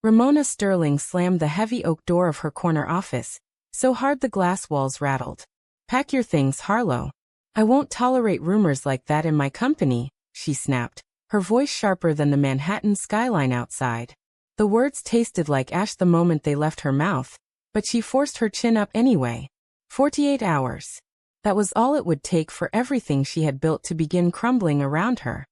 Ramona Sterling slammed the heavy oak door of her corner office, so hard the glass walls rattled. "Pack your things, Harlow. I won't tolerate rumors like that in my company," she snapped, her voice sharper than the Manhattan skyline outside. The words tasted like ash the moment they left her mouth, but she forced her chin up anyway. 48 hours. That was all it would take for everything she had built to begin crumbling around her.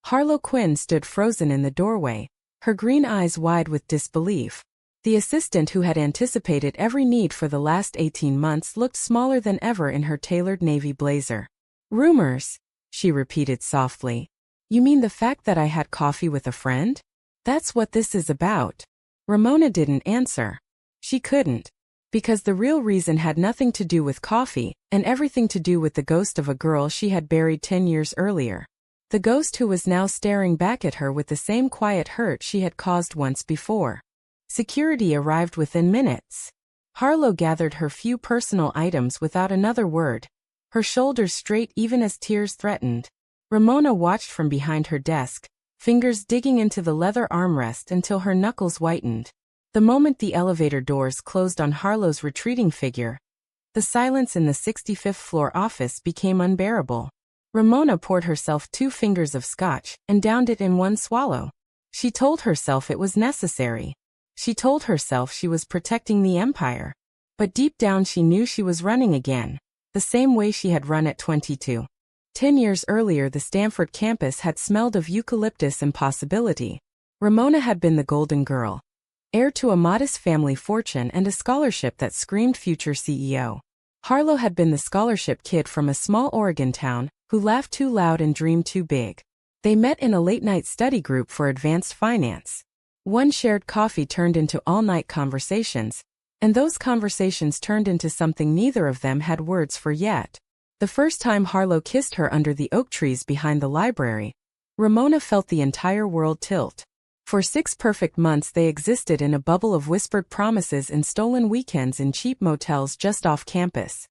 Harlow Quinn stood frozen in the doorway, her green eyes wide with disbelief. The assistant who had anticipated every need for the last 18 months looked smaller than ever in her tailored navy blazer. "Rumors," she repeated softly. "You mean the fact that I had coffee with a friend? That's what this is about." Ramona didn't answer. She couldn't. Because the real reason had nothing to do with coffee, and everything to do with the ghost of a girl she had buried 10 years earlier. The ghost who was now staring back at her with the same quiet hurt she had caused once before. Security arrived within minutes. Harlow gathered her few personal items without another word, her shoulders straight even as tears threatened. Ramona watched from behind her desk, fingers digging into the leather armrest until her knuckles whitened. The moment the elevator doors closed on Harlow's retreating figure, the silence in the 65th floor office became unbearable. Ramona poured herself 2 fingers of scotch and downed it in one swallow. She told herself it was necessary. She told herself she was protecting the empire. But deep down she knew she was running again, the same way she had run at 22. 10 years earlier the Stanford campus had smelled of eucalyptus and possibility. Ramona had been the golden girl, heir to a modest family fortune and a scholarship that screamed future CEO. Harlow had been the scholarship kid from a small Oregon town who laughed too loud and dreamed too big. They met in a late-night study group for advanced finance. One shared coffee turned into all-night conversations, and those conversations turned into something neither of them had words for yet. The first time Harlow kissed her under the oak trees behind the library, Ramona felt the entire world tilt. For 6 perfect months they existed in a bubble of whispered promises and stolen weekends in cheap motels just off campus.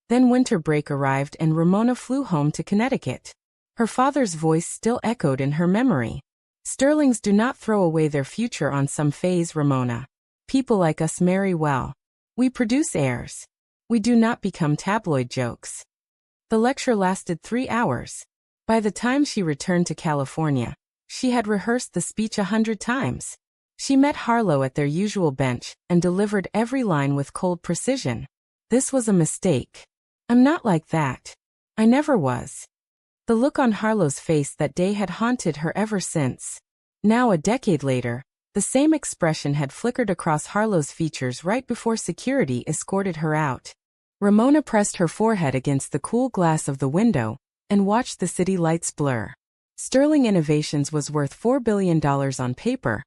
Then winter break arrived and Ramona flew home to Connecticut. Her father's voice still echoed in her memory. "Sterlings do not throw away their future on some phase, Ramona. People like us marry well. We produce heirs. We do not become tabloid jokes." The lecture lasted 3 hours. By the time she returned to California, she had rehearsed the speech 100 times. She met Harlow at their usual bench and delivered every line with cold precision. "This was a mistake. I'm not like that. I never was." The look on Harlow's face that day had haunted her ever since. Now, a decade later, the same expression had flickered across Harlow's features right before security escorted her out. Ramona pressed her forehead against the cool glass of the window and watched the city lights blur. Sterling Innovations was worth $4 billion on paper,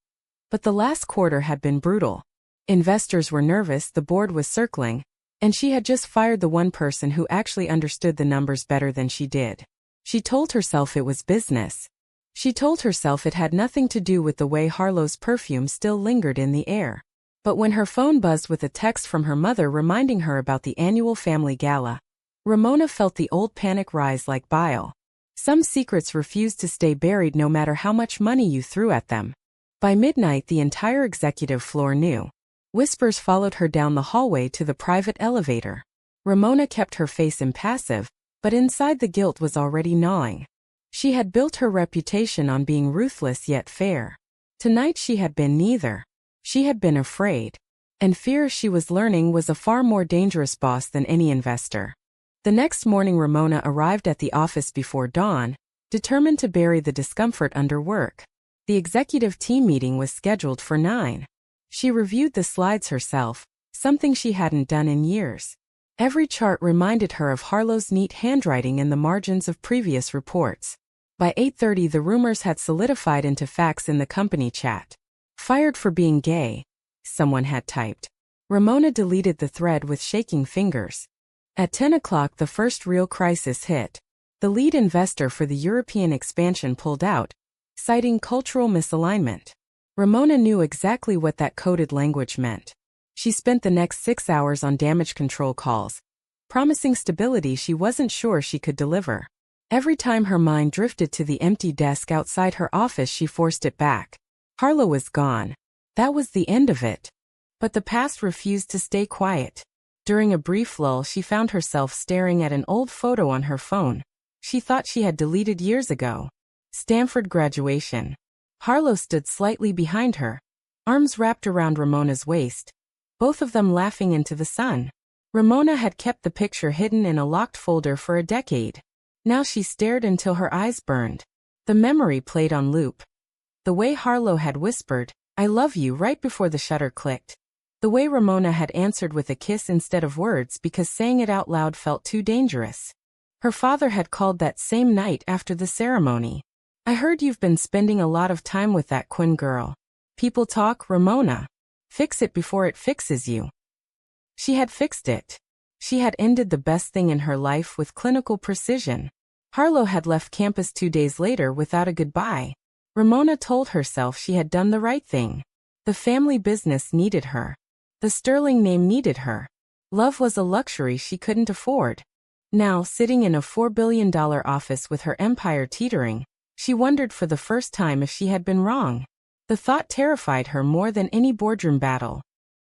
but the last quarter had been brutal. Investors were nervous, the board was circling, and she had just fired the one person who actually understood the numbers better than she did. She told herself it was business. She told herself it had nothing to do with the way Harlow's perfume still lingered in the air. But when her phone buzzed with a text from her mother reminding her about the annual family gala, Ramona felt the old panic rise like bile. Some secrets refused to stay buried no matter how much money you threw at them. By midnight the entire executive floor knew. Whispers followed her down the hallway to the private elevator. Ramona kept her face impassive, but inside the guilt was already gnawing. She had built her reputation on being ruthless yet fair. Tonight she had been neither. She had been afraid. And fear, she was learning, was a far more dangerous boss than any investor. The next morning Ramona arrived at the office before dawn, determined to bury the discomfort under work. The executive team meeting was scheduled for 9. She reviewed the slides herself, something she hadn't done in years. Every chart reminded her of Harlow's neat handwriting in the margins of previous reports. By 8:30 the rumors had solidified into facts in the company chat. "Fired for being gay," someone had typed. Ramona deleted the thread with shaking fingers. At 10 o'clock the first real crisis hit. The lead investor for the European expansion pulled out, citing cultural misalignment. Ramona knew exactly what that coded language meant. She spent the next 6 hours on damage control calls, promising stability she wasn't sure she could deliver. Every time her mind drifted to the empty desk outside her office she forced it back. Harlow was gone. That was the end of it. But the past refused to stay quiet. During a brief lull, she found herself staring at an old photo on her phone. She thought she had deleted years ago. Stanford graduation. Harlow stood slightly behind her, arms wrapped around Ramona's waist, both of them laughing into the sun. Ramona had kept the picture hidden in a locked folder for a decade. Now she stared until her eyes burned. The memory played on loop. The way Harlow had whispered, "I love you," right before the shutter clicked. The way Ramona had answered with a kiss instead of words because saying it out loud felt too dangerous. Her father had called that same night after the ceremony. "I heard you've been spending a lot of time with that Quinn girl. People talk, Ramona. Fix it before it fixes you." She had fixed it. She had ended the best thing in her life with clinical precision. Harlow had left campus 2 days later without a goodbye. Ramona told herself she had done the right thing. The family business needed her. The Sterling name needed her. Love was a luxury she couldn't afford. Now, sitting in a $4 billion office with her empire teetering, she wondered for the first time if she had been wrong. The thought terrified her more than any boardroom battle.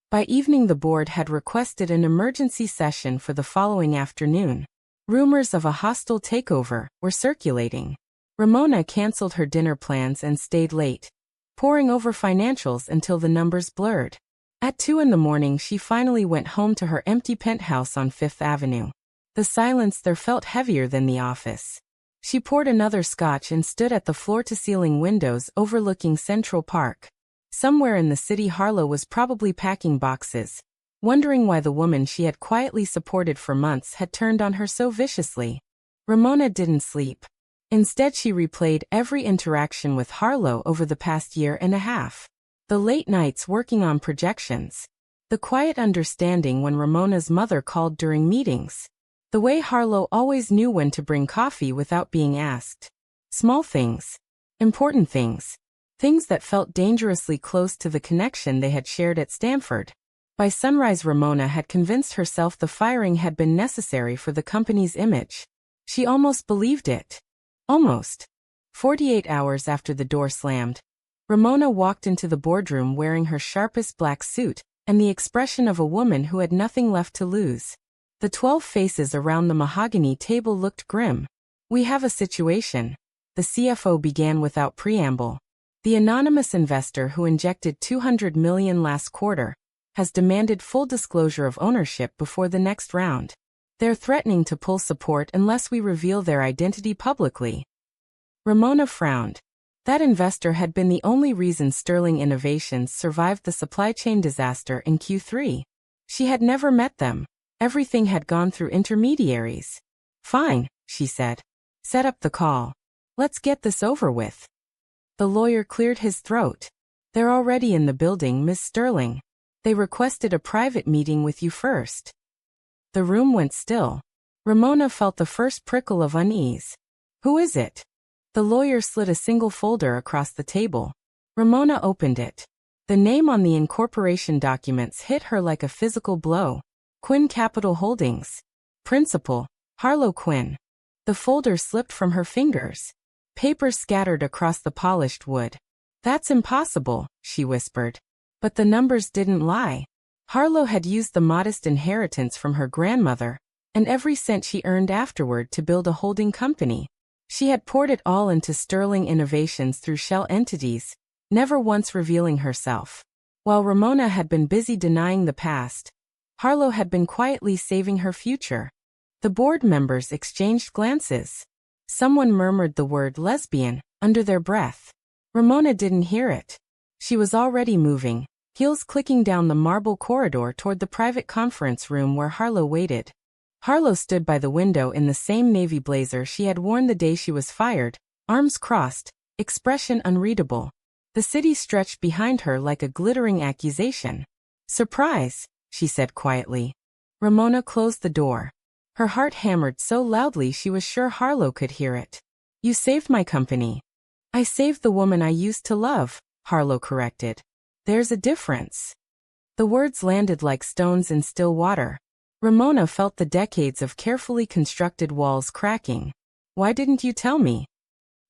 By evening, the board had requested an emergency session for the following afternoon. Rumors of a hostile takeover were circulating. Ramona canceled her dinner plans and stayed late, poring over financials until the numbers blurred. At 2 a.m, she finally went home to her empty penthouse on Fifth Avenue. The silence there felt heavier than the office. She poured another scotch and stood at the floor-to-ceiling windows overlooking Central Park. Somewhere in the city, Harlow was probably packing boxes, wondering why the woman she had quietly supported for months had turned on her so viciously. Ramona didn't sleep. Instead, she replayed every interaction with Harlow over the past year and a half. The late nights working on projections. The quiet understanding when Ramona's mother called during meetings. The way Harlow always knew when to bring coffee without being asked. Small things. Important things. Things that felt dangerously close to the connection they had shared at Stanford. By sunrise, Ramona had convinced herself the firing had been necessary for the company's image. She almost believed it. Almost. 48 hours after the door slammed, Ramona walked into the boardroom wearing her sharpest black suit and the expression of a woman who had nothing left to lose. The 12 faces around the mahogany table looked grim. "We have a situation," the CFO began without preamble. "The anonymous investor who injected $200 million last quarter has demanded full disclosure of ownership before the next round. They're threatening to pull support unless we reveal their identity publicly." Ramona frowned. That investor had been the only reason Sterling Innovations survived the supply chain disaster in Q3. She had never met them. Everything had gone through intermediaries. "Fine," she said. "Set up the call. Let's get this over with." The lawyer cleared his throat. "They're already in the building, Miss Sterling. They requested a private meeting with you first." The room went still. Ramona felt the first prickle of unease. "Who is it?" The lawyer slid a single folder across the table. Ramona opened it. The name on the incorporation documents hit her like a physical blow. Quinn Capital Holdings. Principal, Harlow Quinn. The folder slipped from her fingers. Papers scattered across the polished wood. "That's impossible," she whispered. But the numbers didn't lie. Harlow had used the modest inheritance from her grandmother, and every cent she earned afterward to build a holding company. She had poured it all into Sterling Innovations through shell entities, never once revealing herself. While Ramona had been busy denying the past, Harlow had been quietly saving her future. The board members exchanged glances. Someone murmured the word lesbian under their breath. Ramona didn't hear it. She was already moving, heels clicking down the marble corridor toward the private conference room where Harlow waited. Harlow stood by the window in the same navy blazer she had worn the day she was fired, arms crossed, expression unreadable. The city stretched behind her like a glittering accusation. "Surprise," she said quietly. Ramona closed the door. Her heart hammered so loudly she was sure Harlow could hear it. "You saved my company." "I saved the woman I used to love," Harlow corrected. "There's a difference." The words landed like stones in still water. Ramona felt the decades of carefully constructed walls cracking. "Why didn't you tell me?"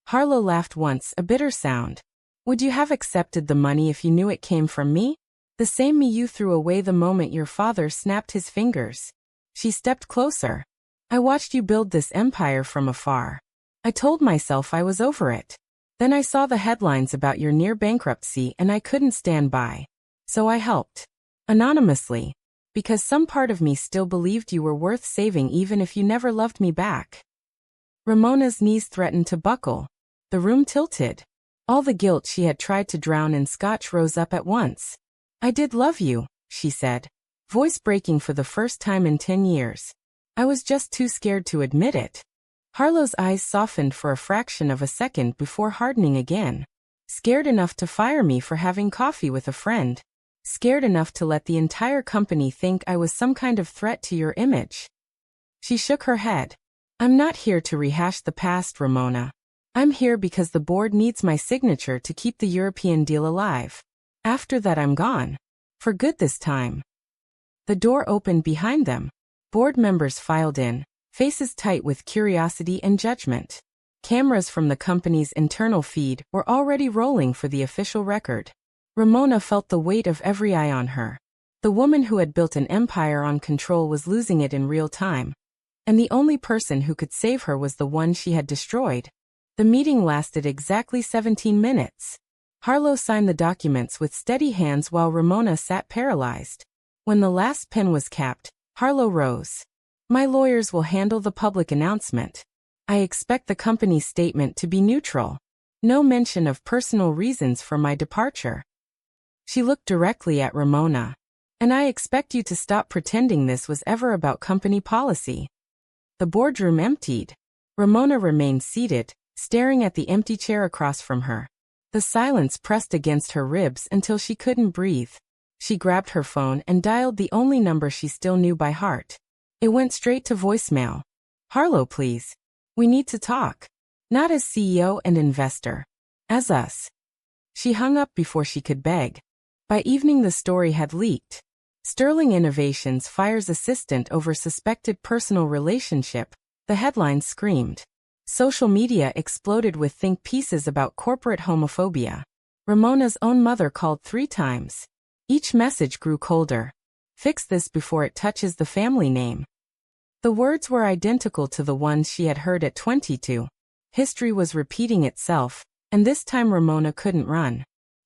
Harlow laughed once, a bitter sound. Would you have accepted the money if you knew it came from me? The same me you threw away the moment your father snapped his fingers. She stepped closer. I watched you build this empire from afar. I told myself I was over it. Then I saw the headlines about your near bankruptcy and I couldn't stand by. So I helped. Anonymously. Because some part of me still believed you were worth saving even if you never loved me back. Ramona's knees threatened to buckle. The room tilted. All the guilt she had tried to drown in scotch rose up at once. I did love you, she said, voice breaking for the first time in 10 years. I was just too scared to admit it. Harlow's eyes softened for a fraction of a second before hardening again. Scared enough to fire me for having coffee with a friend. Scared enough to let the entire company think I was some kind of threat to your image. She shook her head. I'm not here to rehash the past, Ramona. I'm here because the board needs my signature to keep the European deal alive. After that I'm gone. For good this time. The door opened behind them. Board members filed in, faces tight with curiosity and judgment. Cameras from the company's internal feed were already rolling for the official record. Ramona felt the weight of every eye on her. The woman who had built an empire on control was losing it in real time. And the only person who could save her was the one she had destroyed. The meeting lasted exactly 17 minutes. Harlow signed the documents with steady hands while Ramona sat paralyzed. When the last pen was capped, Harlow rose. My lawyers will handle the public announcement. I expect the company's statement to be neutral. No mention of personal reasons for my departure. She looked directly at Ramona. And I expect you to stop pretending this was ever about company policy. The boardroom emptied. Ramona remained seated, staring at the empty chair across from her. The silence pressed against her ribs until she couldn't breathe. She grabbed her phone and dialed the only number she still knew by heart. It went straight to voicemail. Harlow, please. We need to talk. Not as CEO and investor. As us. She hung up before she could beg. By evening the story had leaked. Sterling Innovations fires assistant over suspected personal relationship, the headline screamed. Social media exploded with think pieces about corporate homophobia. Ramona's own mother called 3 times. Each message grew colder. Fix this before it touches the family name. The words were identical to the ones she had heard at 22. History was repeating itself, and this time Ramona couldn't run.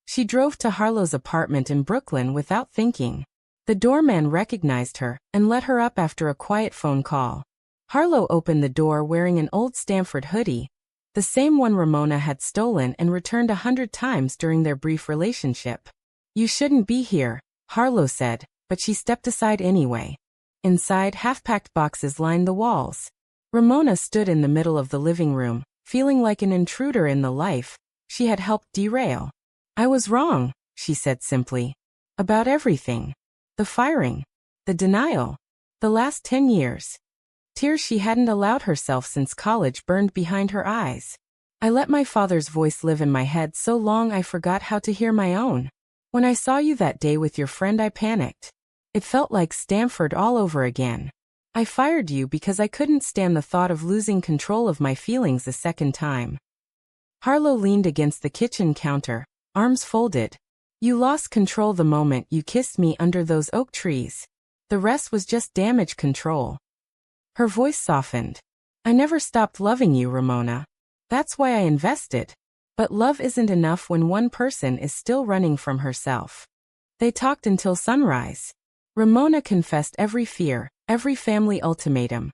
She drove to Harlow's apartment in Brooklyn without thinking. The doorman recognized her and let her up after a quiet phone call. Harlow opened the door wearing an old Stanford hoodie, the same one Ramona had stolen and returned 100 times during their brief relationship. You shouldn't be here, Harlow said, but she stepped aside anyway. Inside, half-packed boxes lined the walls. Ramona stood in the middle of the living room, feeling like an intruder in the life she had helped derail. I was wrong, she said simply. About everything. The firing. The denial. The last 10 years. Tears she hadn't allowed herself since college burned behind her eyes. I let my father's voice live in my head so long I forgot how to hear my own. When I saw you that day with your friend I panicked. It felt like Stanford all over again. I fired you because I couldn't stand the thought of losing control of my feelings a second time. Harlow leaned against the kitchen counter, arms folded. You lost control the moment you kissed me under those oak trees. The rest was just damage control. Her voice softened. I never stopped loving you, Ramona. That's why I invested. But love isn't enough when one person is still running from herself. They talked until sunrise. Ramona confessed every fear, every family ultimatum.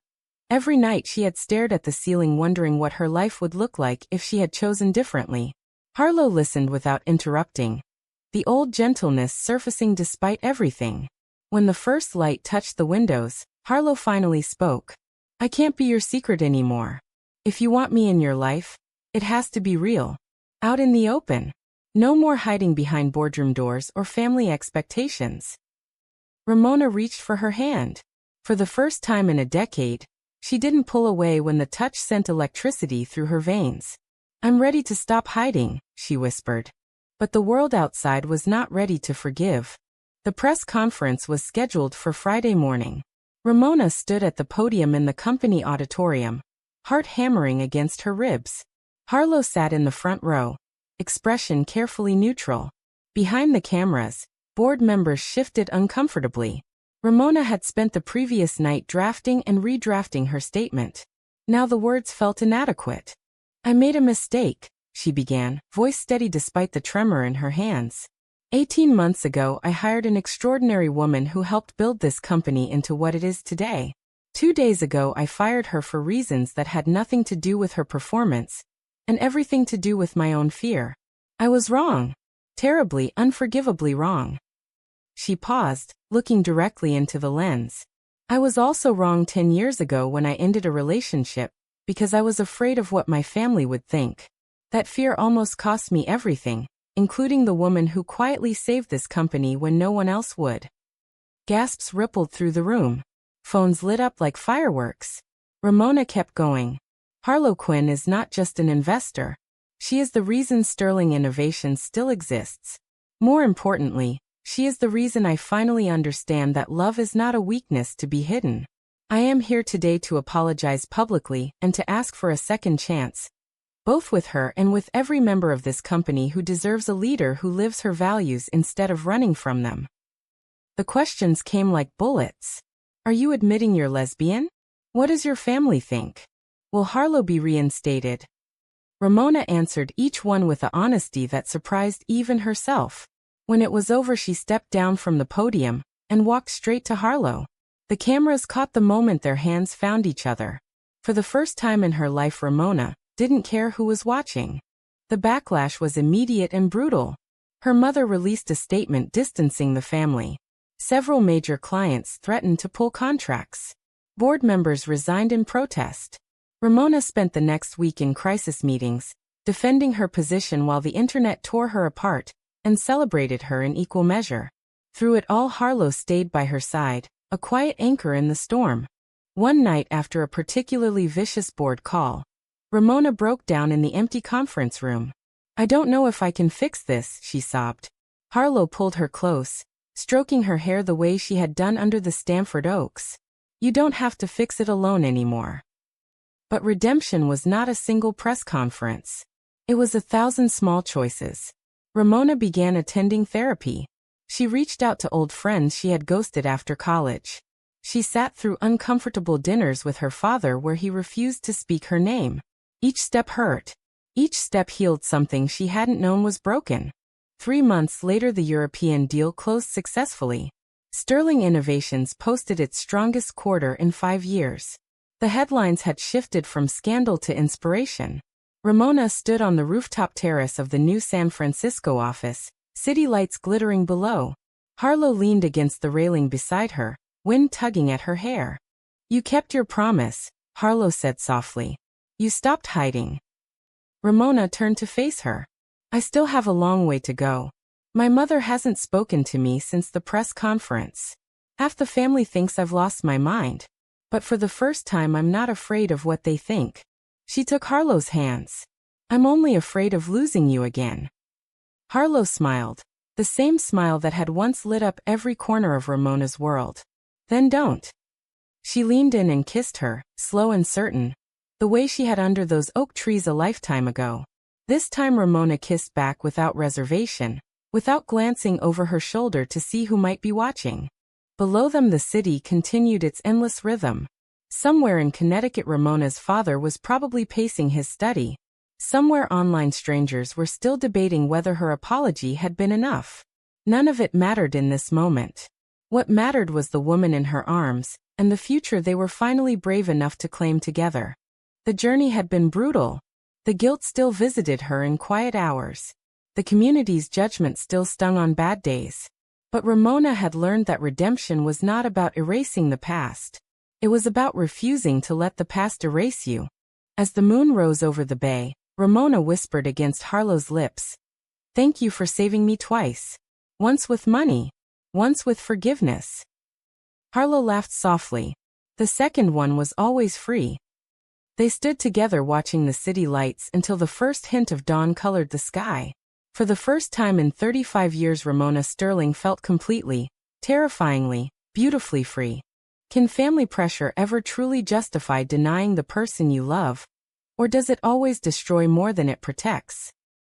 Every night she had stared at the ceiling wondering what her life would look like if she had chosen differently. Harlow listened without interrupting. The old gentleness surfacing despite everything. When the first light touched the windows, Harlow finally spoke. I can't be your secret anymore. If you want me in your life, it has to be real. Out in the open. No more hiding behind boardroom doors or family expectations. Ramona reached for her hand. For the first time in a decade, she didn't pull away when the touch sent electricity through her veins. I'm ready to stop hiding, she whispered. But the world outside was not ready to forgive. The press conference was scheduled for Friday morning. Ramona stood at the podium in the company auditorium, heart hammering against her ribs. Harlow sat in the front row. expression carefully neutral. Behind the cameras, board members shifted uncomfortably. Ramona had spent the previous night drafting and redrafting her statement. Now the words felt inadequate. "I made a mistake," she began, voice steady despite the tremor in her hands. 18 months ago, I hired an extraordinary woman who helped build this company into what it is today. 2 days ago, I fired her for reasons that had nothing to do with her performance, and everything to do with my own fear. I was wrong. Terribly, unforgivably wrong. She paused, looking directly into the lens. I was also wrong 10 years ago when I ended a relationship, because I was afraid of what my family would think. That fear almost cost me everything, including the woman who quietly saved this company when no one else would. Gasps rippled through the room. Phones lit up like fireworks. Ramona kept going. Harlequin is not just an investor. She is the reason Sterling Innovations still exists. More importantly, she is the reason I finally understand that love is not a weakness to be hidden. I am here today to apologize publicly and to ask for a second chance, both with her and with every member of this company who deserves a leader who lives her values instead of running from them. The questions came like bullets. Are you admitting you're lesbian? What does your family think? Will Harlow be reinstated? Ramona answered each one with a honesty that surprised even herself. When it was over, she stepped down from the podium and walked straight to Harlow. The cameras caught the moment their hands found each other. For the first time in her life, Ramona didn't care who was watching. The backlash was immediate and brutal. Her mother released a statement distancing the family. Several major clients threatened to pull contracts. Board members resigned in protest. Ramona spent the next week in crisis meetings, defending her position while the internet tore her apart and celebrated her in equal measure. Through it all, Harlow stayed by her side, a quiet anchor in the storm. One night after a particularly vicious board call, Ramona broke down in the empty conference room. "I don't know if I can fix this," she sobbed. Harlow pulled her close, stroking her hair the way she had done under the Stamford oaks. "You don't have to fix it alone anymore." But redemption was not a single press conference. It was 1,000 small choices. Ramona began attending therapy. She reached out to old friends she had ghosted after college. She sat through uncomfortable dinners with her father where he refused to speak her name. Each step hurt. Each step healed something she hadn't known was broken. 3 months later, the European deal closed successfully. Sterling Innovations posted its strongest quarter in 5 years. The headlines had shifted from scandal to inspiration. Ramona stood on the rooftop terrace of the new San Francisco office, city lights glittering below. Harlow leaned against the railing beside her, wind tugging at her hair. "You kept your promise," Harlow said softly. "You stopped hiding." Ramona turned to face her. "I still have a long way to go. My mother hasn't spoken to me since the press conference. Half the family thinks I've lost my mind. But for the first time, I'm not afraid of what they think." She took Harlow's hands. "I'm only afraid of losing you again." Harlow smiled, the same smile that had once lit up every corner of Ramona's world. "Then don't." She leaned in and kissed her, slow and certain, the way she had under those oak trees a lifetime ago. This time Ramona kissed back without reservation, without glancing over her shoulder to see who might be watching. Below them, the city continued its endless rhythm. Somewhere in Connecticut, Ramona's father was probably pacing his study. Somewhere online, strangers were still debating whether her apology had been enough. None of it mattered in this moment. What mattered was the woman in her arms, and the future they were finally brave enough to claim together. The journey had been brutal. The guilt still visited her in quiet hours. The community's judgment still stung on bad days. But Ramona had learned that redemption was not about erasing the past. It was about refusing to let the past erase you. As the moon rose over the bay, Ramona whispered against Harlow's lips, "Thank you for saving me twice. Once with money, once with forgiveness." Harlow laughed softly. The second one was always free. They stood together watching the city lights until the first hint of dawn colored the sky. For the first time in 35 years, Ramona Sterling felt completely, terrifyingly, beautifully free. Can family pressure ever truly justify denying the person you love? Or does it always destroy more than it protects?